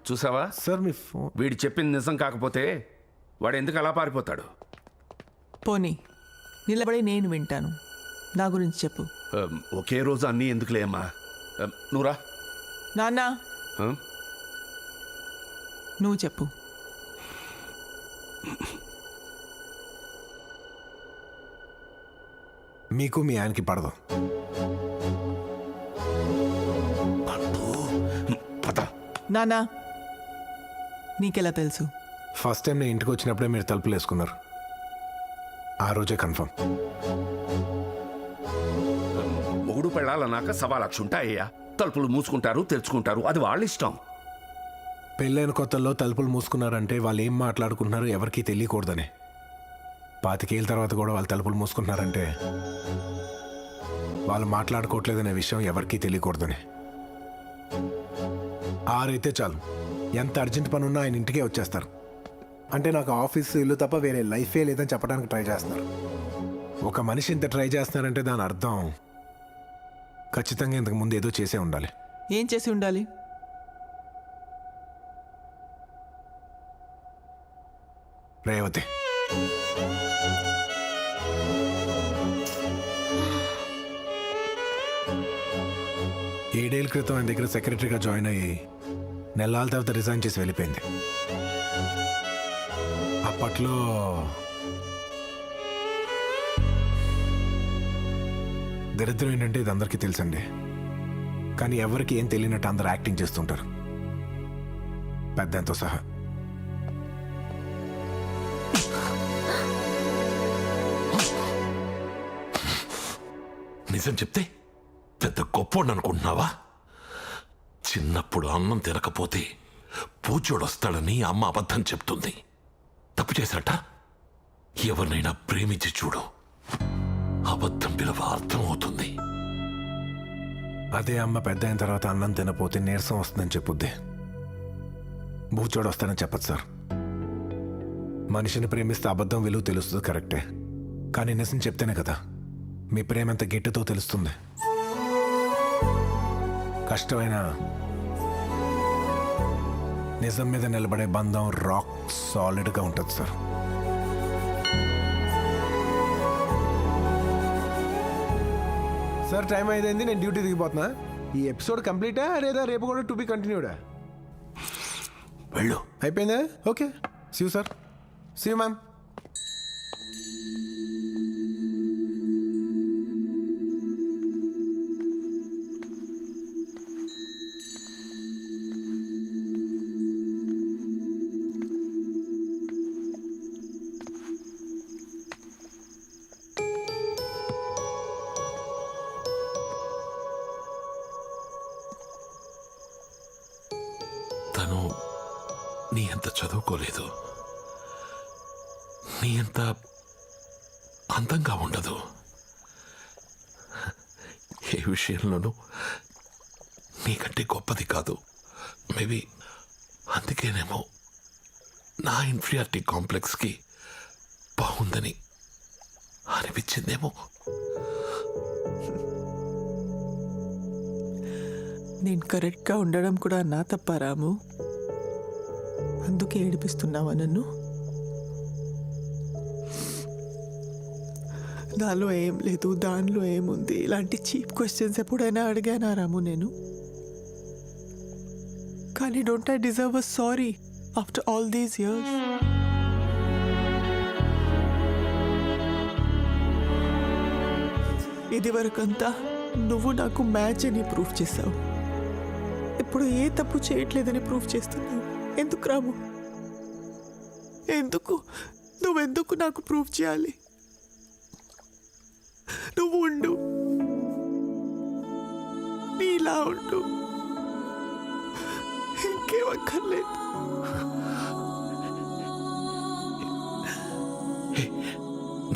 చూసావా సార్ మీ ఫోన్. వీడు చెప్పింది నిజం కాకపోతే వాడు ఎందుకు అలా పారిపోతాడు? పోనీ నిలబడి నేను వింటాను. నా గురించి చెప్పు. ఒకే రోజు అన్నీ ఎందుకులే అమ్మా. నువ్వురా. నాన్న ఆ? నువ్వు చెప్పు. మీకు మీ ఆయనకి పడదు. నాన్న నీకెలా తెలుసు? ఫస్ట్ టైం నేను ఇంటికి వచ్చినప్పుడే మీరు తలుపులు వేసుకున్నారు. ఆ రోజే కన్ఫర్మ్. మొగుడు పెళ్ళాలన్నాక 1,00,000 ఉంటాయ్యా. తలుపులు మూసుకుంటారు, తెరుచుకుంటారు, అది వాళ్ళ ఇష్టం. పెళ్ళైన కొత్తల్లో తలుపులు మూసుకున్నారంటే వాళ్ళు ఏం మాట్లాడుకుంటున్నారో ఎవరికీ తెలియకూడదని. 25 ఏళ్ళ తర్వాత కూడా వాళ్ళు తలుపులు మూసుకుంటున్నారంటే వాళ్ళు మాట్లాడుకోవట్లేదనే విషయం ఎవరికీ తెలియకూడదని. 6 అయితే చాలు, ఎంత అర్జెంట్ పని ఉన్నా ఆయన ఇంటికే వచ్చేస్తారు. అంటే నాకు ఆఫీసు ఇల్లు తప్ప వేరే లైఫే లేదని చెప్పడానికి ట్రై చేస్తున్నారు. ఒక మనిషి ఇంత ట్రై చేస్తున్నారంటే దాని అర్థం ఖచ్చితంగా ఇంతకు ముందు ఏదో చేసే ఉండాలి. ఏం చేసి ఉండాలి? రేవతి. ఏడేళ్ళ క్రితం ఆయన దగ్గర సెక్రటరీగా జాయిన్ అయ్యి నెలల తర్వాత రిజైన్ చేసి వెళ్ళిపోయింది. అప్పట్లో దరిద్రం ఏంటంటే ఇది అందరికీ తెలుసండి, కానీ ఎవరికి ఏం తెలియనట్టు అందరు యాక్టింగ్ చేస్తుంటారు, పెద్దంతో సహా. నిజం చెప్తే పెద్ద గొప్పోడు అనుకుంటున్నావా? చిన్నప్పుడు అన్నం తినకపోతే పూచోడొస్తాడని అమ్మ అబద్ధం చెప్తుంది. తప్పు చేశాట? ఎవరినైనా ప్రేమించి చూడు, అబద్ధం పిలవ అర్థమవుతుంది. అదే అమ్మ పెద్ద అయిన తర్వాత అన్నం తినపోతే నీరసం వస్తుందని చెప్పుద్ది, బూచోడు వస్తాడని చెప్పదు సార్. మనిషిని ప్రేమిస్తే అబద్ధం విలువ తెలుస్తుంది కరెక్టే, కానీ నిజం చెప్తేనే కదా మీ ప్రేమ ఎంత గట్టితో తెలుస్తుంది. కష్టమైన నిజం మీద నిలబడే బంధం రాక్ సాలిడ్గా ఉంటుంది సార్. సార్ టైం అయింది, నేను డ్యూటీ దిగిపోతున్నా. ఈ ఎపిసోడ్ కంప్లీటా లేదా రేపు కూడా టు బి కంటిన్యూడా? వెళ్ళు. అయిపోయిందా? Okay, see you sir. See you ma'am. తను నీ అంత చదువుకోలేదు, నీ అంత అందంగా ఉండదు. ఏ విషయంలోనూ నీకంటే గొప్పది కాదు. మేబీ అందుకేనేమో నా ఇన్ఫీరియారిటీ కాంప్లెక్స్కి బాగుందని అనిపించిందేమో. నేను కరెక్ట్గా ఉండడం కూడా నా తప్ప రాము? అందుకే ఏడిపిస్తున్నావా నన్ను? నాలో ఏం లేదు, దానిలో ఏముంది, ఇలాంటి చీప్ క్వశ్చన్స్ ఎప్పుడైనా అడిగానా రాము నేను? కానీ don't I deserve a sorry after all these years? ఇది వరకంతా నువ్వు నాకు మ్యాచ్ అని ప్రూవ్ చేసావు, ఇప్పుడు ఏ తప్పు చేయట్లేదని ప్రూవ్ చేస్తున్నావు. ఎందుకు రాము? ఎందుకు? నువ్వెందుకు నాకు ప్రూవ్ చేయాలి? నువ్వు ఉండు, నీలా ఉండు, ఇంకేమక్కర్లేదు.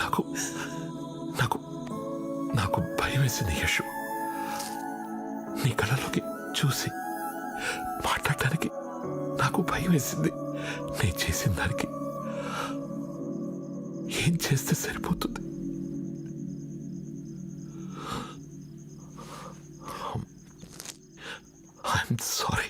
నాకు నాకు నాకు భయం వేసింది యశు. నీ కళ్ళలోకి చూసి మాట్లాడటానికి నాకు భయం వేసింది. నేను చేసిన దానికి ఏం చేస్తే సరిపోతుంది? I'm sorry.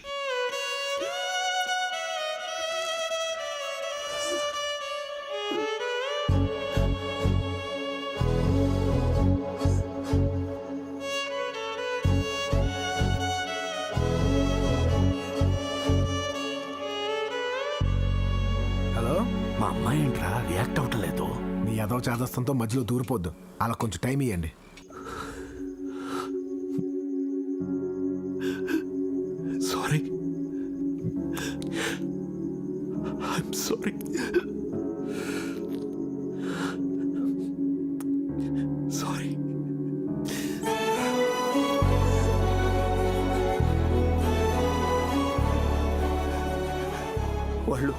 మా అమ్మాయి ఏంట్రా రియాక్ట్ అవటలేదు? మీ ఏదో చాదస్తంతో మధ్యలో దూరిపోద్దు. అలా కొంచెం టైం ఇవ్వండి. Sorry, I'm sorry. సారీ. వాళ్ళు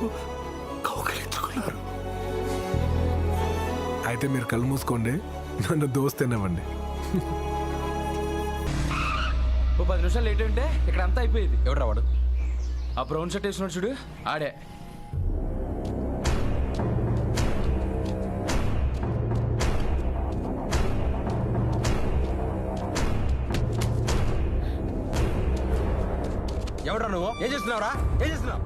కౌగిలించుకున్నారు. అయితే మీరు కళ్ళు మూసుకోండి, నన్ను దోస్తేనవ్వండి. ఓ 10 నిమిషాలు లేట్ ఉంటే ఇక్కడ అంతా అయిపోయేది. ఎవడు రావాడు? ఆ బ్రౌన్ షర్ట్ వేసినాడు చూడు, ఆడే. ఎవడ్రా నువ్వు? ఏం చేస్తున్నావురా? ఏం చేస్తున్నావు?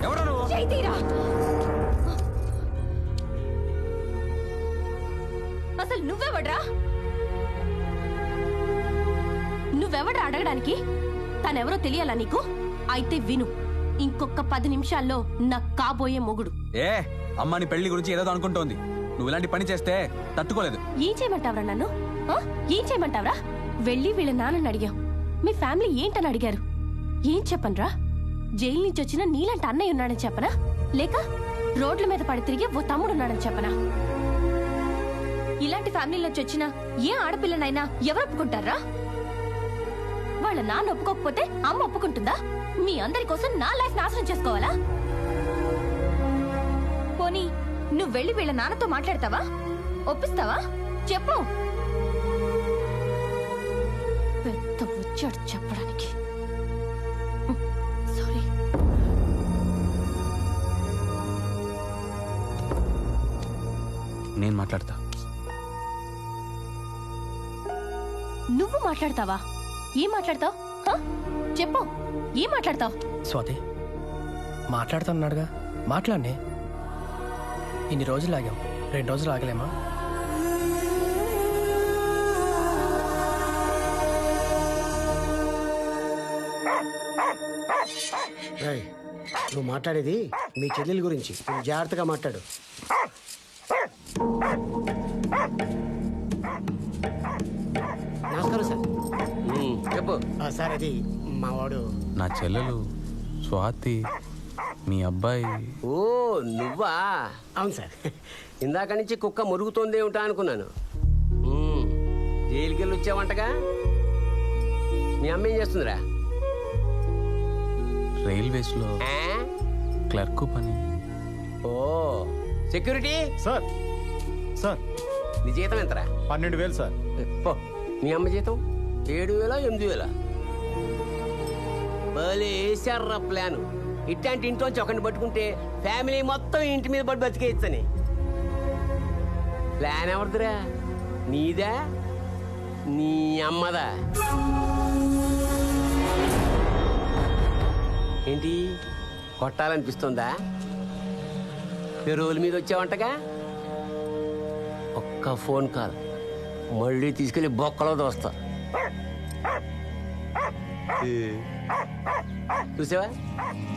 ఎవడ్రా నువ్వు? అసలు నువ్వెవడ్రా? నువ్వెవడ్రా అడగడానికి? తనెవరో తెలియాలా నీకు? అయితే విను, ఇంకొక 10 నిమిషాల్లో నాకు కాబోయే మొగుడు. ఏ అమ్మాని పెళ్లి గురించి ఏదో అనుకుంటోంది. నువ్వు ఇలాంటి పని చేస్తే తట్టుకోలేదు. ఏం చేయమంటావురా నన్ను? ఏం చేయమంటావురా? వెళ్ళి వీళ్ళ నాన్నని అడిగాం, మీ ఫ్యామిలీ ఏంటని అడిగారు. ఏం చెప్పనరా? జైలు నుంచి వచ్చిన నీలాంటి అన్నయ్య ఉన్నాడని చెప్పనా, లేక రోడ్ల మీద పడి తిరిగి ఓ తమ్ముడు ఉన్నాడని చెప్పనా? ఇలాంటి ఫ్యామిలీ నుంచి వచ్చిన ఏ ఆడపిల్లనైనా ఎవరు ఒప్పుకుంటారా? వాళ్ళ నాన్న ఒప్పుకోకపోతే అమ్మ ఒప్పుకుంటుందా? మీ అందరి కోసం నా లైఫ్ నాశనం చేసుకోవాలా? పోనీ నువ్వు వెళ్ళి వీళ్ళ నాన్నతో మాట్లాడతావా? ఒప్పిస్తావా? చెప్పు. పెద్ద వచ్చాడు చెప్పడానికి. సారీ. నేను మాట్లాడతా. నువ్వు మాట్లాడతావా? ఏం మాట్లాడతావు? చెప్పు, ఏం మాట్లాడతావు? స్వాతి మాట్లాడుతున్నాడుగా, మాట్లాడి. ఇన్ని రోజులు ఆగాం, 2 రోజులు ఆగలేమా? నువ్వు మాట్లాడేది మీ చెల్లెల గురించి, నువ్వు జాగ్రత్తగా మాట్లాడు. నమస్కారం సార్. చెప్పు. సార్ అది మావాడు. నా చెల్లెలు స్వాతి, మీ అబ్బాయి. ఓ నువ్వా? అవును సార్. ఇందాక నుంచి కుక్క మురుగుతోందే ఉంటా అనుకున్నాను. జైలుకి వెళ్ళి వచ్చావంటగా? మీ అమ్మ ఏం చేస్తుందిరా? రైల్వేస్ లో ఆ? క్లర్క్ పని. ఓ సెక్యూరిటీ సార్. సార్ నీ జీతం ఎంతరా? 12,000 సార్. పో. మీ అమ్మ జీతం 7,000 8,000? భలే వేసారా ప్లాను. ఇట్లాంటి ఇంట్లోంచి ఒకరిని పట్టుకుంటే ఫ్యామిలీ మొత్తం ఇంటి మీద పడి బతికేయచ్చని. ప్లాన్ ఎవరిదిరా? నీదా? నీ అమ్మదా? ఏంటి కొట్టాలనిపిస్తుందా? పెరోల్ మీద వచ్చావంటగా? ఒక్క ఫోన్ కాల్, మళ్ళీ తీసుకెళ్ళి బొక్కలో దోస్తా. చూసావా,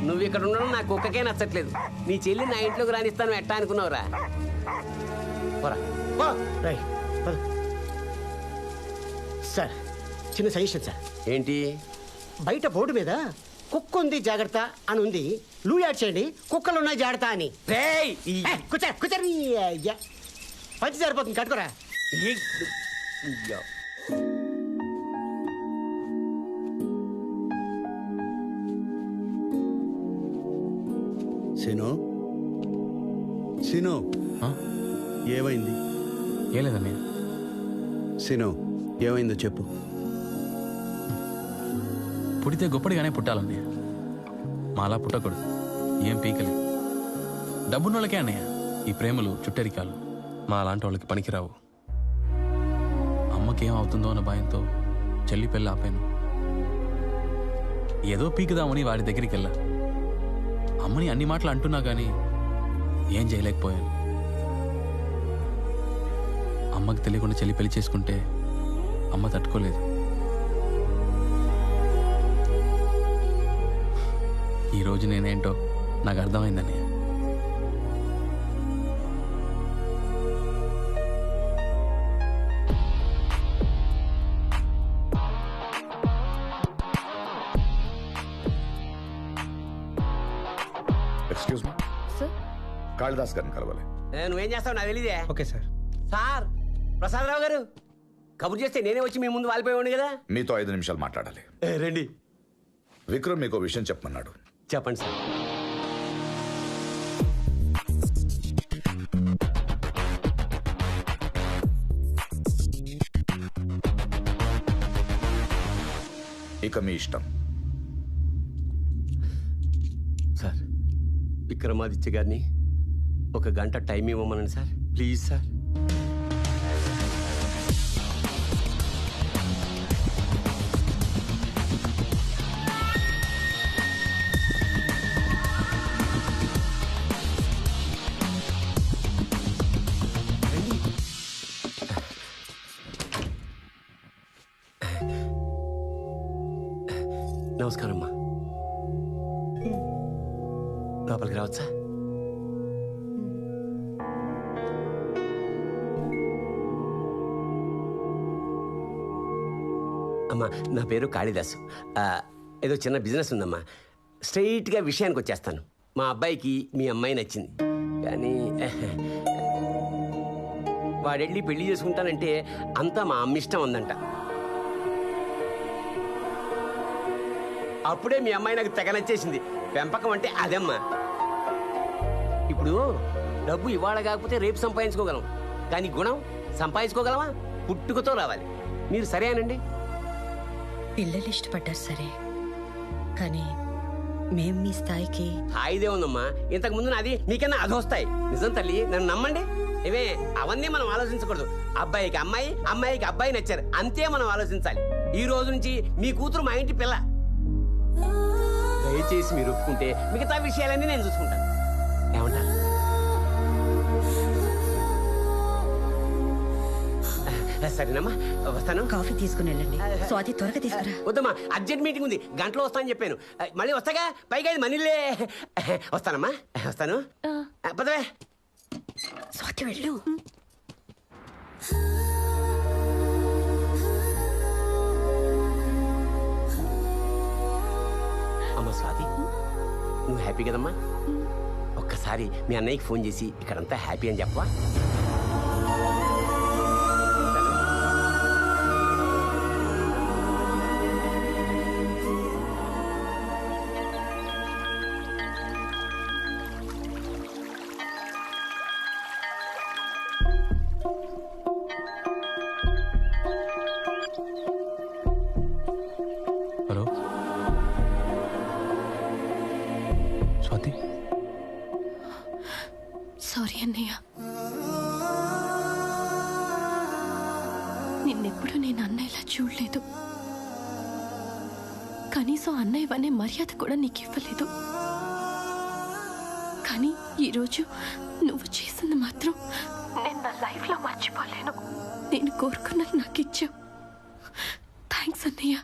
నువ్వు ఇక్కడ ఉండడం నా కుక్కకే నచ్చట్లేదు. నీ చెల్లి నా ఇంట్లోకి రానిస్తాను ఎట్టా అనుకున్నావురా? పోరా పో. రై పద. సార్ చిన్న సజెషన్ సార్. ఏంటి? బయట బోర్డు మీద కుక్క ఉంది జాగ్రత్త అని ఉంది, లూ యాడ్ చేయండి కుక్కలు ఉన్నాయి జాగ్రత్త అని. రేయ్! కూర్చో కూర్చో. పంచి సరిపోతుంది, కట్టుకోరా. సీను, సీను, ఏమైంది? ఏం లేదన్నయ్య. సీను, ఏమైందో చెప్పు. పుడితే గొప్పడిగానే పుట్టాలన్నయ్య, మాలా పుట్టకూడదు. ఏం పీకలేదు. డబ్బున్నోళ్ళకే అన్నయ్య ఈ ప్రేమలు, చుట్టరికాలు. మా అలాంటి వాళ్ళకి పనికిరావు. అమ్మకేం అవుతుందో అన్న భయంతో చెల్లి పెళ్ళి ఆపాను. ఏదో పీకుదామని వాడి దగ్గరికి వెళ్ళా. అమ్మని అన్ని మాటలు అంటున్నా కానీ ఏం చేయలేకపోయాను. అమ్మకి తెలియకుండా చెల్లి పెళ్లి చేసుకుంటే అమ్మ తట్టుకోలేదు. ఈరోజు నేనేంటో నాకు అర్థమైందన్నయ్య. ఎక్స్క్యూజ్ మీ, సార్ కాళిదాస్ గారిని కలవాలి. నువ్వేం చేస్తావు నాకు తెలియదే. Okay sir. సార్ ప్రసాదరావు గారు కబుర్ చేస్తే నేనే వచ్చి మీ ముందు వాలిపోయాడు కదా. మీతో 5 నిమిషాలు మాట్లాడాలి. రండి. విక్రమ్ మీకు విషయం చెప్పమన్నాడు. చెప్పండి సార్. ఇక మీ ఇష్టం. సార్ విక్రమాదిత్య గారిని 1 గంట టైం ఇవ్వమనండి సార్, ప్లీజ్ సార్. నమస్కారం అమ్మా. లోపలికి రావచ్చా? అమ్మా నా పేరు కాళిదాసు. ఏదో చిన్న బిజినెస్ ఉందమ్మా. స్ట్రైట్గా విషయానికి వచ్చేస్తాను. మా అబ్బాయికి మీ అమ్మాయి నచ్చింది, కానీ వాడెళ్ళి పెళ్లి చేసుకుంటానంటే అంతా మా అమ్మ ఇష్టం ఉందంట. అప్పుడే మీ అమ్మాయి నాకు తెగ నచ్చేసింది. పెంపకం అంటే అదమ్మా. ఇప్పుడు డబ్బు ఇవాళ కాకపోతే రేపు సంపాదించుకోగలం, కానీ గుణం సంపాదించుకోగలమా? పుట్టుకతో రావాలి. మీరు సరేనండి? పిల్లలు ఇష్టపడ్డారు సరే, కానీ మేం మీ స్థాయికి. హాయిదే ఉందమ్మా. ఇంతకు ముందు నాది మీకన్నా అదొస్తాయి. నిజం తల్లి, నన్ను నమ్మండి. ఇవే అవన్నీ మనం ఆలోచించకూడదు. అబ్బాయికి అమ్మాయి, అమ్మాయికి అబ్బాయి నచ్చారు, అంతే మనం ఆలోచించాలి. ఈ రోజు నుంచి మీ కూతురు మా ఇంటి పిల్ల. దయచేసి మీరు ఒప్పుకుంటే మిగతా విషయాలన్నీ నేను చూసుకుంటాను. ఏమంటారు? సరేనమ్మా, వస్తాను. కాఫీ తీసుకుని వెళ్ళండి. స్వాతి త్వరగా తీసుకురా. వద్దమ్మా, అర్జెంట్ మీటింగ్ ఉంది, గంటలో వస్తానని చెప్పాను. మళ్ళీ వస్తాగా, పైగా ఇది మనీలే. వస్తానమ్మా, వస్తాను. పదవే. స్వాతి వెళ్ళు. అమ్మ స్వాతి, నువ్వు హ్యాపీ కదమ్మా? ఒక్కసారి మీ అన్నయ్యకి ఫోన్ చేసి ఇక్కడంతా హ్యాపీ అని చెప్పవా? హలో స్వాతి. సారీ అన్నయ్య, నిన్నెప్పుడు నేను అన్నయ్యలా చూడలేదు. కనీసం అన్నయ్య అనే మర్యాద కూడా నీకు ఇవ్వలేదు. కానీ ఈరోజు నువ్వు చేసింది మాత్రం నేను నా లైఫ్లో మర్చిపోలేను. నేను కోరుకున్నది నాకు ఇచ్చావు. థ్యాంక్స్ అన్నయ్య.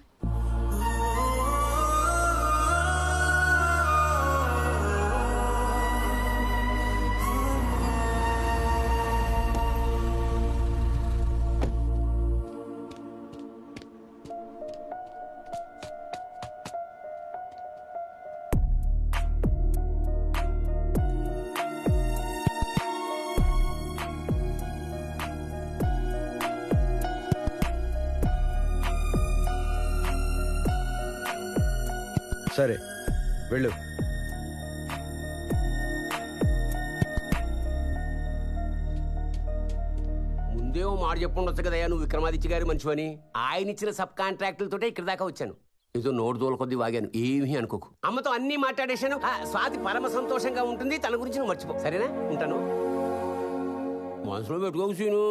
సరే వెళ్ళు. ముందే ఓ మాట చెప్పుండొచ్చు కదయ్యా, నువ్వు విక్రమాదిత్య గారి మనిషివని. ఆయన ఇచ్చిన సబ్ కాంట్రాక్టులతోటే ఇక్కడ దాకా వచ్చాను. ఏదో నోటు దోల కొద్ది వాగాను, ఏమీ అనుకోకు. అమ్మతో అన్ని మాట్లాడేశాను. స్వాతి పరమ సంతోషంగా ఉంటుంది. తన గురించి నువ్వు మర్చిపో, సరేనా? ఉంటాను. మనసులో పెట్టుకోకు సీను.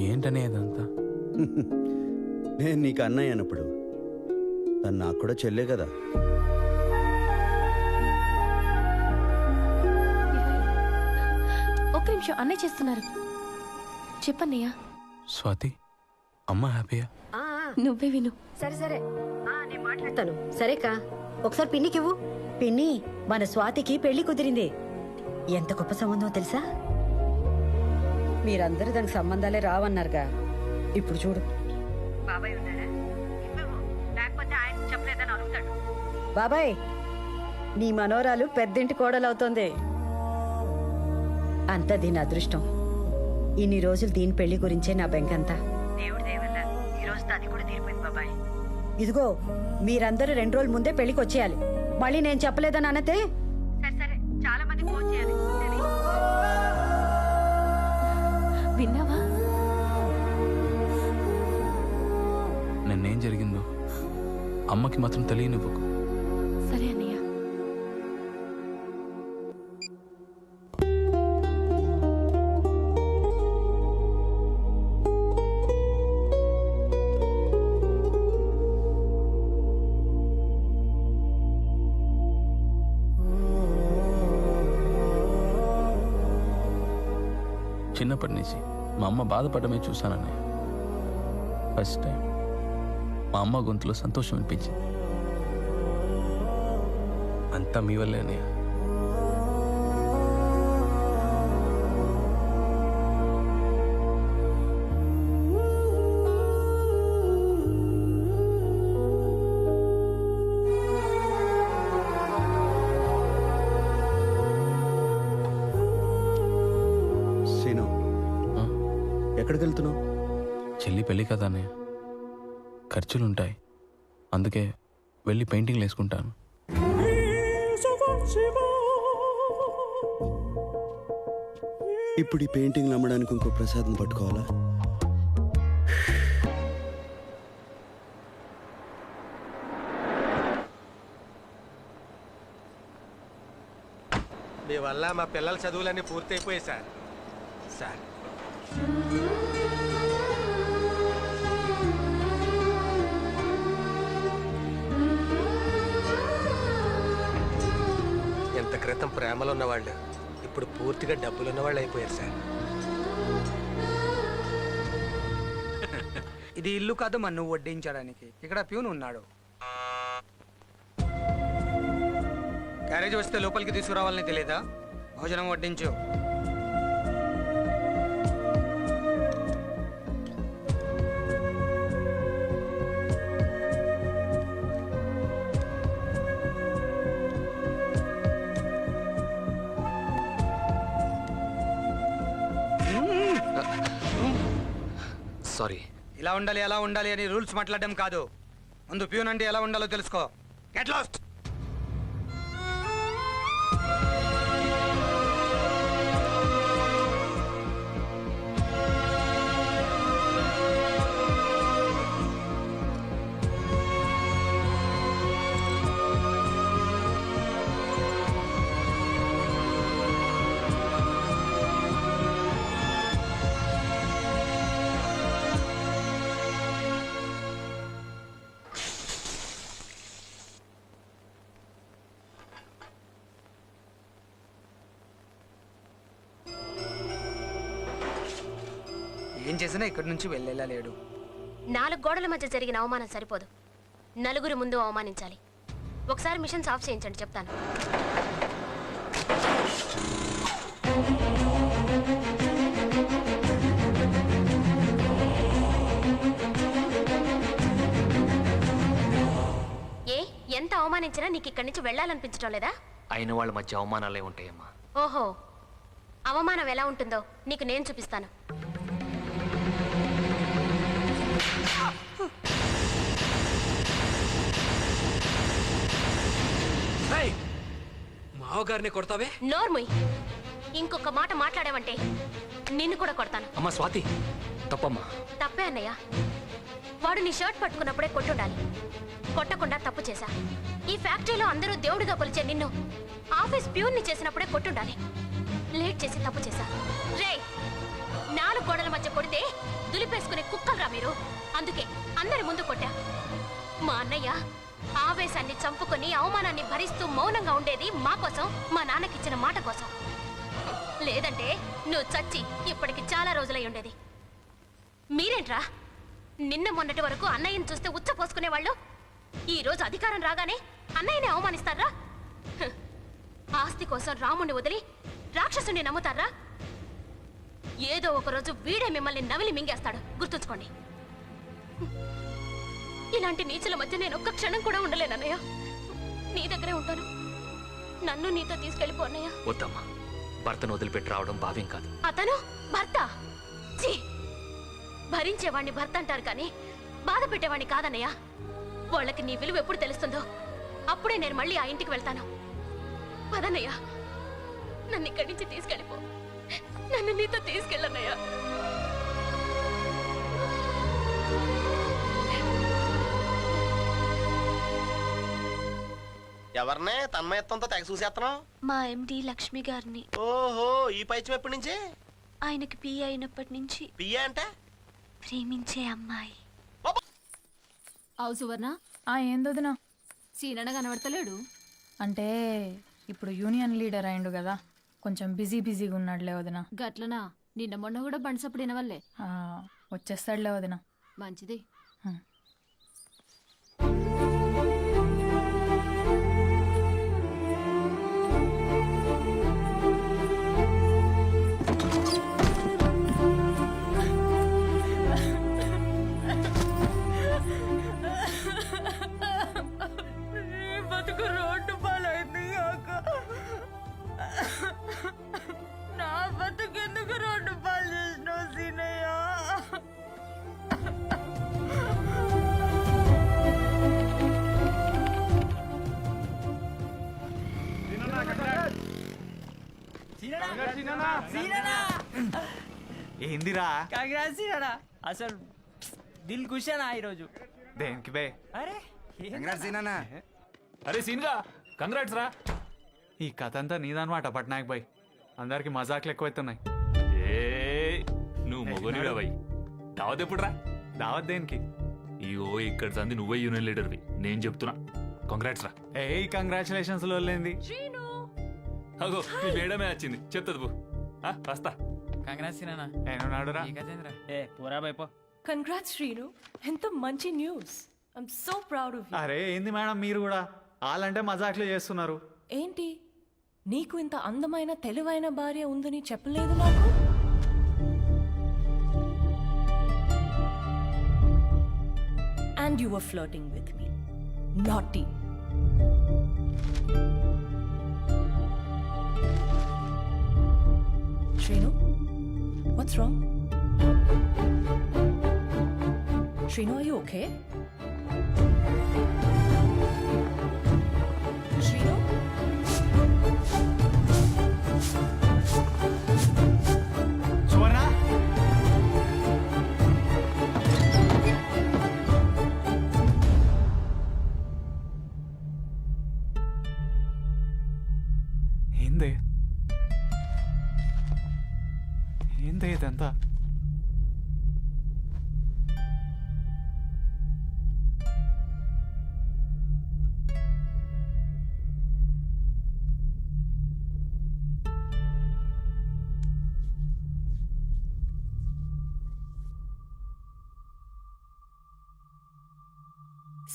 ఏంటనే ఇదంతా? నేను నీకు అన్నయ్య అన్నప్పుడు తను నాకు కూడా చెల్లే కదా. ఒక్క నిమిషం, అన్నయ్య చేస్తున్నారు. చెప్పన్నయ్యా. స్వాతి, అమ్మ హ్యాపీయా? నువ్వే విను. సరే సరే, నేను మాట్లాడతాను. సరేకా, ఒకసారి పిన్నికి ఇవ్వు. పిన్ని, మన స్వాతికి పెళ్లి కుదిరింది. ఎంత గొప్ప సంబంధం తెలుసా? మీరందరూ దానికి సంబంధాలే రావన్నారుగా, ఇప్పుడు చూడు. బాబాయ్ ఉన్నాడా? లేకపోతే ఆయన చెప్పలేదని అడుగుతాడు. బాబాయ్, నీ మనోరాలు పెద్దింటి కోడలవుతోంది. అంతా దీని అదృష్టం. ఇన్ని రోజులు దీని పెళ్లి గురించే నా బెంకంతా. దేవుడి దయ వల్ల ఈ రోజు అది కూడా తీరిపోయింది బాబాయ్. ఇదిగో, మీరందరూ 2 రోజుల ముందే పెళ్లికి వచ్చేయాలి. మళ్ళీ నేను చెప్పలేదని అనతే సరే, చాలా మంది ఫోన్ చేయాలి. విన్నావా? నిన్నేం జరిగిందో అమ్మకి మాత్రం తెలియనివ్వకు. సరే అన్నయ్య. చిన్నప్పటి నుంచి మా అమ్మ బాధపడమే చూశానన్నయ్య. ఫస్ట్ టైం మా అమ్మ గొంతులో సంతోషం అనిపించింది. అంతా మీ వల్లే అన్నయ్య. సీను, ఎక్కడికి వెళ్తున్నావు? చెల్లి పెళ్ళి కదా అన్నయ్య, ఖర్చులుంటాయి. అందుకే వెళ్ళి పెయింటింగ్లు వేసుకుంటాను. ఇప్పుడు ఈ పెయింటింగ్లు అమ్మడానికి ఇంకో ప్రసాదం పట్టుకోవాలా? మీ వల్ల మా పిల్లల చదువులన్నీ పూర్తయిపోయాయి సార్. సార్, ఎంత క్రితం ప్రేమలో ఉన్నవాళ్ళు ఇప్పుడు పూర్తిగా డబ్బులు ఉన్నవాళ్ళు అయిపోయారు సార్. ఇది ఇల్లు కాదు మన నువ్వు వడ్డించడానికి. ఇక్కడ ప్యూన్ ఉన్నాడు. క్యారేజ్ వస్తే లోపలికి తీసుకురావాలని తెలియదా? భోజనం వడ్డించు. సారీ. ఇలా ఉండాలి అలా ఉండాలి అని రూల్స్ మాట్లాడడం కాదు. ముందు ప్యూన్ అంటే ఎలా ఉండాలో తెలుసుకో. Get lost. ఏం చేసినా ఇక్కడి నుంచి వెళ్ళేలా లేడు. 4 గోడల మధ్య జరిగిన అవమానం సరిపోదు, నలుగురి ముందు అవమానించాలి. ఒకసారి మిషన్స్ ఆఫ్ చేయించండి, చెప్తాను. ఏ ఎంత అవమానించినా నీకు ఇక్కడి నుంచి వెళ్ళాలనిపించడం లేదా? అయిన వాళ్ళ మధ్య అవమానాలే ఉంటాయమ్మా. ఓహో, అవమానం ఎలా ఉంటుందో నీకు నేను చూపిస్తాను. మావగారిని కొడతావే? నోర్ముయ్, ఇంకొక మాట మాట్లాడావంటే నిన్ను కూడా కొడతాను. అమ్మా స్వాతి, తప్పమ్మా. తప్పే అన్నయ్య. వాడు నీ షర్ట్ పట్టుకున్నప్పుడే కొట్టుండాలి, కొట్టకుండా తప్పు చేశా. ఈ ఫ్యాక్టరీలో అందరూ దేవుడిగా కొలిచే నిన్ను ఆఫీస్ ప్యూన్ని చేసినప్పుడే కొట్టుండాలి, లేట్ చేసి తప్పు చేశా. రే, 4 గోడల మధ్య కొడితే దులిపేసుకునే కుక్కలరా మీరు. అందుకే అందరి ముందు కొట్టా. మా అన్నయ్య ఆవేశాన్ని చంపుకొని అవమానాన్ని భరిస్తూ మౌనంగా ఉండేది మా కోసం, మా నాన్నకిచ్చిన మాట కోసం. లేదంటే నువ్వు చచ్చి ఇప్పటికి చాలా రోజులై ఉండేది. మీరేంట్రా నిన్న మొన్నటి వరకు అన్నయ్యని చూస్తే ఉచ్చ పోసుకునేవాళ్ళు ఈ రోజు అధికారం రాగానే అన్నయ్యని అవమానిస్తారా? ఆస్తి కోసం రాముణ్ణి వదిలి రాక్షసుని నమ్ముతారా? ఏదో ఒక రోజు వీడే మిమ్మల్ని నవిలి మింగేస్తాడు, గుర్తుంచుకోండి. ఇలాంటి నీచుల మధ్య నేను ఒక్క క్షణం కూడా ఉండలేనన్నయ్య. నీ దగ్గరే ఉంటాను. నన్ను నీతో తీసుకెళ్ళిపో అన్నయ్య. వద్దమ్మా, భర్తను వదిలిపెట్టి రావడం భావ్యం కాదు. అతను భర్త? ఛీ! భరించేవాణ్ణి భర్త అంటారు కానీ బాధ పెట్టేవాణ్ణి కాదన్నయ్య. వాళ్ళకి నీ విలువ ఎప్పుడు తెలుస్తుందో అప్పుడే నేను మళ్ళీ ఆ ఇంటికి వెళ్తాను. పదన్నయ్య, నన్ను ఇక్కడి నుంచి తీసుకెళ్ళిపో. నన్ను నీతో తీసుకెళ్ళన్నయ్యా. ఎవరినే తన్మయత్వంతో తెగ చూసేస్తున్నావు? మా ఎండి లక్ష్మి గారిని. ఓహో, ఈ పైచం ఎప్పటి నుంచి? ఆయనకి పిఏ అయినప్పటి నుంచి. పియ్య అంటే ప్రేమించే అమ్మాయి. అవు సువర్ణ, ఏందోదినా సీనన్న కనబడతలేడు. అంటే ఇప్పుడు యూనియన్ లీడర్ అయిండు కదా, కొంచెం బిజీగా ఉన్నాడులే వదినా. గట్లనా? నిన్న మొన్న కూడా బండిసప్పుడు వినవల్లే. వచ్చేస్తాడులే వదినా. మంచిది. బతుకు రోడ్డు పాలైంది కాక నా బతుకు ఎందుకు రోడ్డు పాలు చేసినావు సీనయ్య? ఏందిరా? కంగ్రాట్స్ సీనన్నా, అసలు దిల్ ఖుషేనా ఈరోజు? దేనికి బే? అరే కంగ్రాట్స్ సీనన్నా. అరే సీన్గా కంగ్రాట్స్ రా. ఈ కథ అంతా నీదనమాట పట్నాయక్ బాయ్. అందరికి మజాకులు ఎక్కువైతున్నాయి. ఏ నువ్వు మొగనివే బాయ్. దావత్ ఎప్పుడు రా? దావత్ దేనికి? ఇగో ఇక్కడ సంది నువ్వే యూనియన్ లీడర్వి, నేను చెప్తున్నా. కంగ్రాట్స్ రా. ఏ కంగ్రాచులేషన్స్ లోలేంది? అగో నీ మేడమే వచ్చింది, చెప్తుంది పో. వస్తా. కంగ్రాట్స్ సీనన్నా. ఏమన్నాడు రా? ఏ పూరా బైపో. కంగ్రాట్స్ శ్రీను, ఎంత మంచి news. I'm so proud of you. అరే ఏంది మేడం మీరు కూడా వాళ్ళంటే మజాకులు చేస్తున్నారు. ఏంటి, నీకు ఇంత అందమైన తెలివైన భార్య ఉందని చెప్పలేదు నాకు? And you were flirting with me. Naughty. Shrinu, what's wrong? Shrinu, are you okay? Shrinu? సువర్ణ, ఏందే ఏందే ఇదంతా?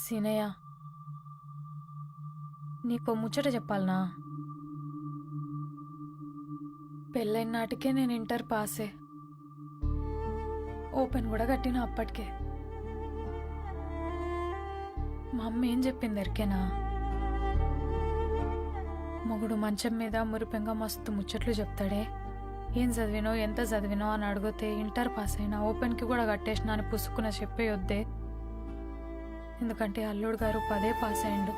సీనయ్య, నీకో ముచ్చట చెప్పాలనా? పెళ్ళైన నాటికే నేను ఇంటర్ పాసే, ఓపెన్ కూడా కట్టిన అప్పటికే. మా అమ్మ ఏం చెప్పింది ఎరికేనా? మొగుడు మంచం మీద మురిపెంగా మస్తు ముచ్చట్లు చెప్తాడే, ఏం చదివినో ఎంత చదివినో అని అడిగితే ఇంటర్ పాస్ అయినా ఓపెన్కి కూడా కట్టేసినా అని పుసుకున్న చెప్పేయొద్దే. ఎందుకంటే అల్లుడు గారు 10 పాస్ అయ్యిండు.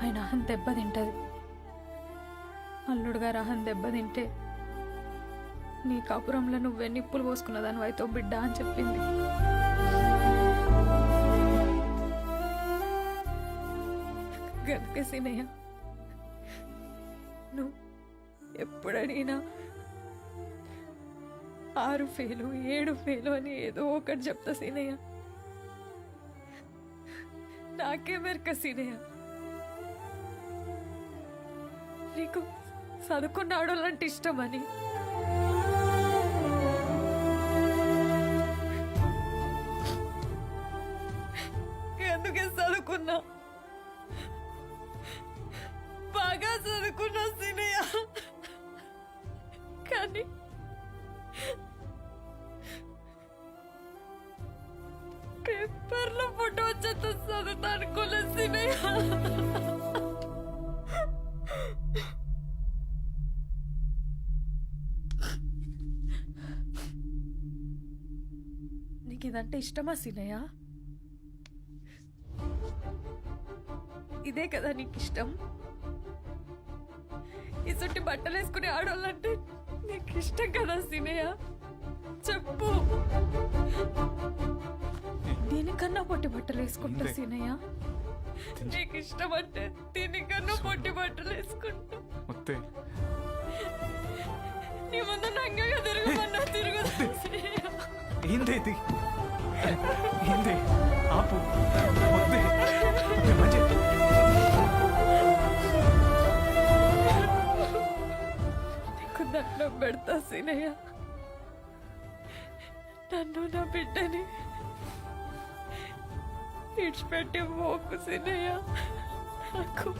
ఆయన అహం దెబ్బతింటది. అల్లుడు గారు అహం దెబ్బతింటే నీ కాపురంలో నువ్వే నిప్పులు పోసుకున్నదాని వైతో బిడ్డ అని చెప్పింది. గనుక సీనయ్య, నువ్వు ఎప్పుడడిగినా 6 ఫెయిలు 7 ఫెయిలు అని ఏదో ఒకటి చెప్తా సీనయ్య. నాకే మెరక సీనయ్య, నీకు చదువుకున్న ఆడోళ్ళంటే ఇష్టమని. ఎందుకే చదువుకున్నా, బాగా చదువుకున్నా సీనయ్య. నీదంటే ఇష్టమా సీనయ్య? ఇదే కదా నీకు ఇష్టం? ఇసుంటి బట్టలు వేసుకునే ఆడవాళ్ళంటే నీకు ఇష్టం కదా సీనయ్య? చెప్పు. దీనికన్నా పొట్టి బట్టలు వేసుకుంటా సీనయ్య. నీకు ఇష్టం అంటే దీనికన్నా పొట్టి బట్టలు వేసుకుంటా. నీ ముందు నంగగా తిరగమన్నా తిరుగుతా సీనయ్య. ఏంది ఇది? ఏంది? ఆపు. నీకు దండం పెడతా సీనయ్య. నన్ను నా బిడ్డని విడిచిపెట్టి పోకు సీనయ్య. నాకు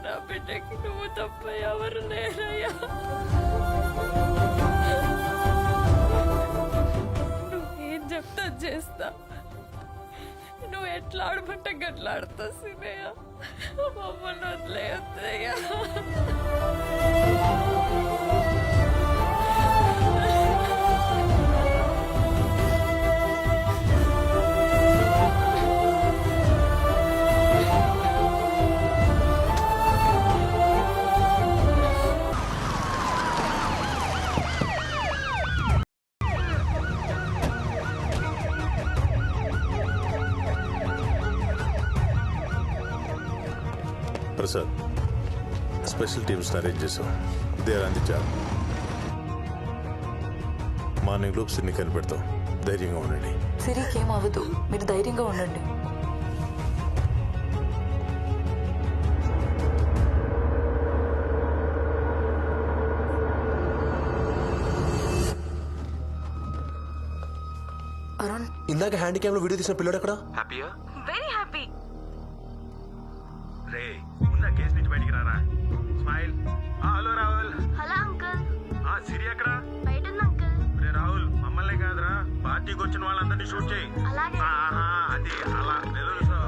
నా బిడ్డకి నువ్వు తప్ప ఎవరు లేరయ్యా. నువ్వేం చెప్తా చేస్తా. నువ్వు ఎట్లా ఆడమంటే గట్లా ఆడతా సీనయ్య. మమ్మల్ని వదిలేయద్దయ్యా. ప్రసాద్, స్పెషల్ టీమ్స్ అరేంజ్ చేసాం. They are on the job. Morning లోపు సిరిని కనిపెడతాం. ధైర్యంగా ఉండండి. సిరికి ఏం అవ్వదు, మీరు ధైర్యంగా ఉండండి. అరుణ్, ఇందాక హ్యాండ్ క్యామ్ లో వీడియో తీసిన పిల్లడు ఎక్కడ? హ్యాపీయా? Very happy. రే, ముందు ఆ కేసు నుంచి బయటికి రారా. Smile. Hello Rahul. Hello uncle. Siri ఎక్కడ? బయట అంకుల్. రే రాహుల్, మమ్మల్నే కాదురా, పార్టీకి వచ్చిన వాళ్ళందరినీ షూట్ చేయి. అలాగే. అది అలా తెలుసు.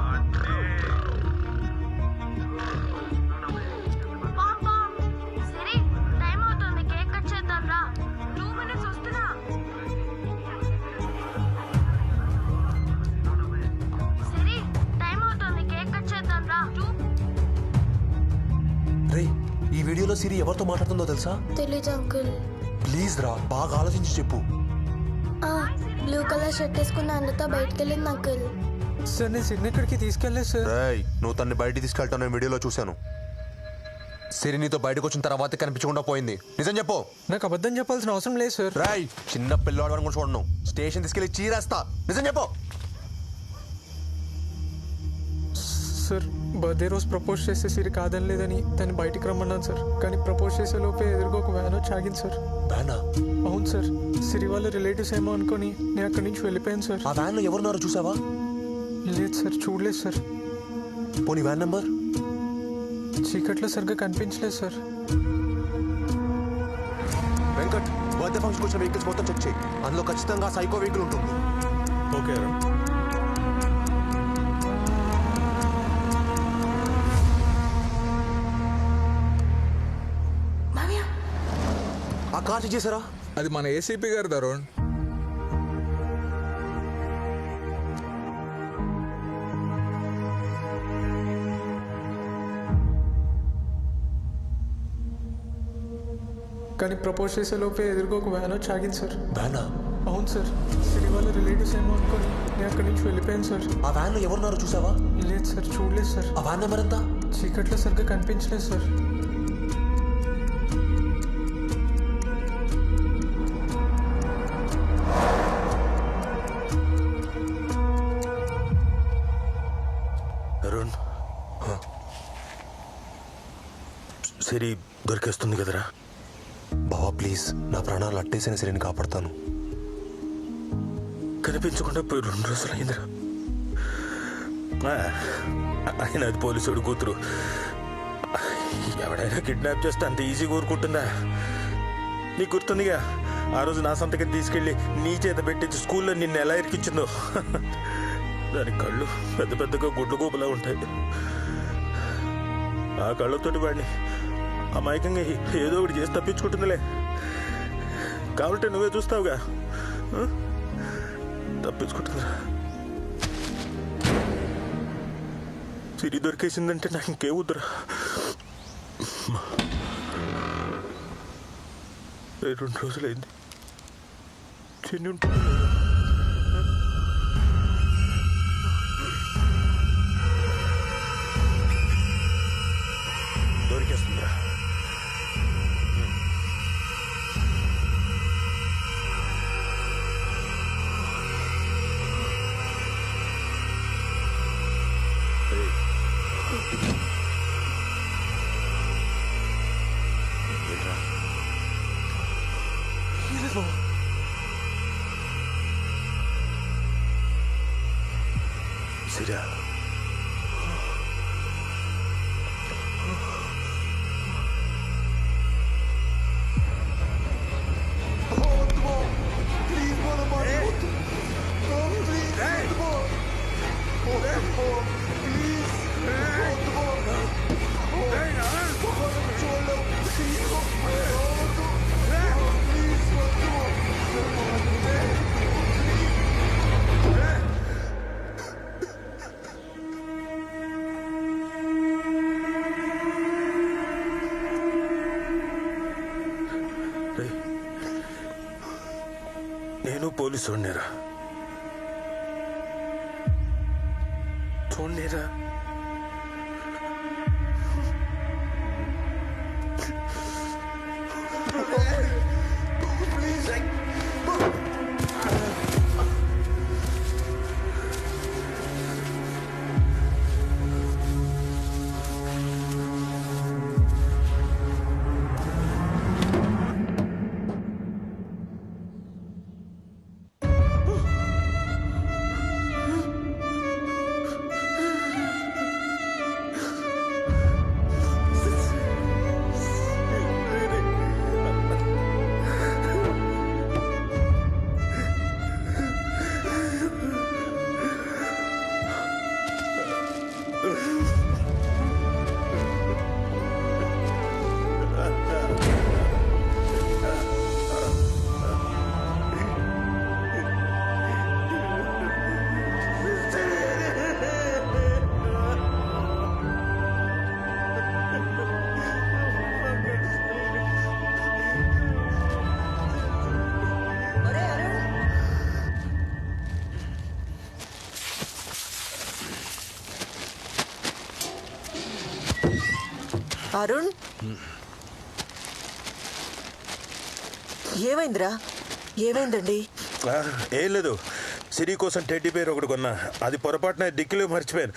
సిరి, టైం అవుతుంది, కేక్ కట్ చేద్దాం రా. 2 minutes వస్తున్నా. సిరి, టైం అవుతుంది, కేక్ కట్ చేద్దాం రా. రే, ఈ వీడియోలో సిరి ఎవరితో మాట్లాడుతుందో తెలుసా? తెలీదు అంకుల్. ప్లీజ్ రా, బాగా ఆలోచించి చెప్పు. బ్లూ కలర్ షర్ట్ వేసుకున్న అందరితో బయటకు వెళ్ళింది అంకుల్. సార్, నేను సిరిని ఎక్కడికి తీసుకెళ్ళలేదు సార్. నువ్వు తన్ని బయటికి తీసుకెళ్తావు నేను వీడియోలో చూశాను. సిరి నీతో బయటకు వచ్చిన తర్వాత కనిపించకుండా పోయింది. నిజం చెప్పు. నాకు అబద్ధం చెప్పాల్సిన అవసరం లేదు సార్. రాయ్, చిన్న పిల్లవాడు అనుకుని చూడను. స్టేషన్ తీసుకెళ్లి చీరేస్తా. నిజం చెప్పు. సార్, బర్త్డే రోజు ప్రపోజ్ చేస్తే సిరి కాదని లేదని తను బయటికి రమ్మన్నాను సార్. కానీ ప్రపోజ్ చేసే లోపే ఎదురుగా ఒక వ్యాన్ వచ్చి ఆగింది సార్. వ్యానా? అవును సార్. సిరి వాళ్ళ రిలేటివ్స్ ఏమో అనుకుని నేను అక్కడి నుంచి వెళ్ళిపోయాను సార్. ఆ వ్యాన్లో ఎవరున్నారో చూసావా? లేదు సార్, చూడలేదు సార్. పోనీ వ్యాన్ నెంబర్? చీకట్లో సరిగ్గా కనిపించలేదు సార్. వెంకట్, బర్త్డే ఫంక్షన్కి వచ్చిన వెహికల్స్ మొత్తం చెక్ చేయి. అందులో ఖచ్చితంగా సైకో వెహికల్ ఉంటుంది. ఓకే. ఆ కార్ చెక్ చేశారా? అది మన ఏసీపీ గారు తరుణ్. కానీ ప్రపోజ్ చేసే లోపే ఎదురుగా ఒక వ్యాన్ వచ్చి ఆగింది సార్. వ్యానా? అవును సార్. సిరి వాళ్ళ రిలేటివ్స్ ఏమో అనుకుని నేను అక్కడి నుంచి వెళ్ళిపోయాను సార్. ఆ వ్యాన్లో ఎవరున్నారో చూసావా? లేదు సార్, చూడలేదు సార్. ఆ వ్యాన్ నెంబర్ ఎంత? చీకట్లో సరిగ్గా కనిపించలేదు సార్. అరుణ్, సిరి దొరికేస్తుంది కదరా? బావా ప్లీజ్, నా ప్రాణాలు అట్టేసిన సిరిని కాపాడతాను. కనిపించకుండా పోయి 2 రోజులు అయిందిరా. ఆయన అది పోలీసుడు కూతురు. ఎవడైనా కిడ్నాప్ చేస్తే అంత ఈజీగా ఊరుకుంటుందా? నీకు గుర్తుందిగా ఆ రోజు నా సంతకం తీసుకెళ్ళి నీ చేత పెట్టించి స్కూల్లో నిన్ను ఎలా ఇరికించిందో. దాని కళ్ళు పెద్ద పెద్దగా గుడ్లు గోపులా ఉంటాయి. ఆ కళ్ళతోటి వాడిని అమాయకంగా ఏదో ఒకటి చేసి తప్పించుకుంటుందిలే. కాబట్టి నువ్వే చూస్తావుగా. తప్పించుకుంటుందిరా. సిరి దొరికేసిందంటే నాకు ఇంకేముద్దురా. 2 రోజులైంది. చిన్ని ఉంటుంది. దొరికేస్తుందిరా. సిరా నేను పోలీసు వాడినేరా. చూడలేరా అరుణ్, ఏమైందిరా? ఏమైందండి? ఏం లేదు. సిరి కోసం టెడ్డీ బేర్ ఒకటి కొన్నా. అది పొరపాటున డిక్కీలో మర్చిపోయాను.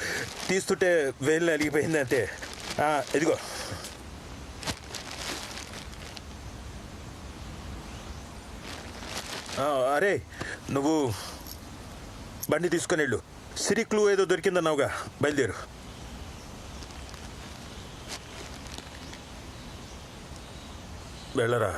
తీస్తుంటే వేలు అలిగిపోయింది అంతే. ఇదిగో. అరే నువ్వు బండి తీసుకొని వెళ్ళు. సిరి క్లూ ఏదో దొరికిందన్నావుగా, బయలుదేరు. వెళ్ళరా.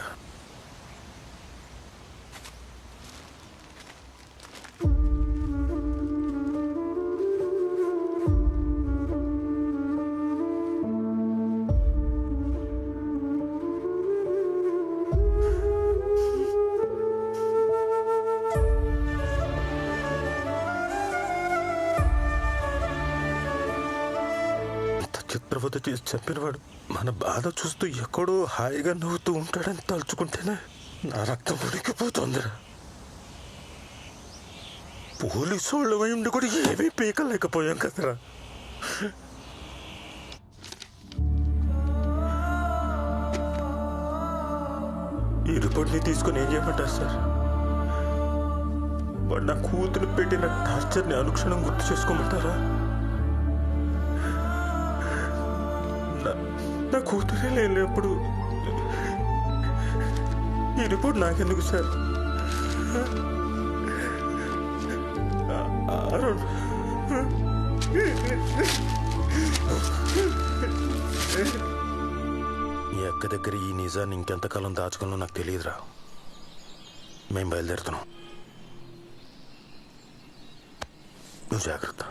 చిత్రవత చేసి చంపినవాడు మన బాధ చూస్తూ ఎక్కడో హాయిగా నవ్వుతూ ఉంటాడని తలుచుకుంటేనే నా రక్తం ఉడికిపోతుందిరా. పోలీసు వాళ్ళమై ఉండి కూడా ఏమీ పీకలేకపోయాం కదరా. ఈ రిపోర్ట్ని తీసుకుని ఏం చేయమంటారు సార్? వాడు నా కూతురు పెట్టిన టార్చర్ని అనుక్షణం గుర్తు చేసుకోమంటారా? నా కూతురే లేనప్పుడు ఈ రిపోర్ట్ నాకెందుకు సార్? అరుణ్, ఈ అక్క దగ్గర ఈ నిజాన్ని ఇంకెంతకాలం దాచుకున్నా నాకు తెలియదురా. మేము బయలుదేరుతున్నాం. నువ్వు జాగ్రత్త.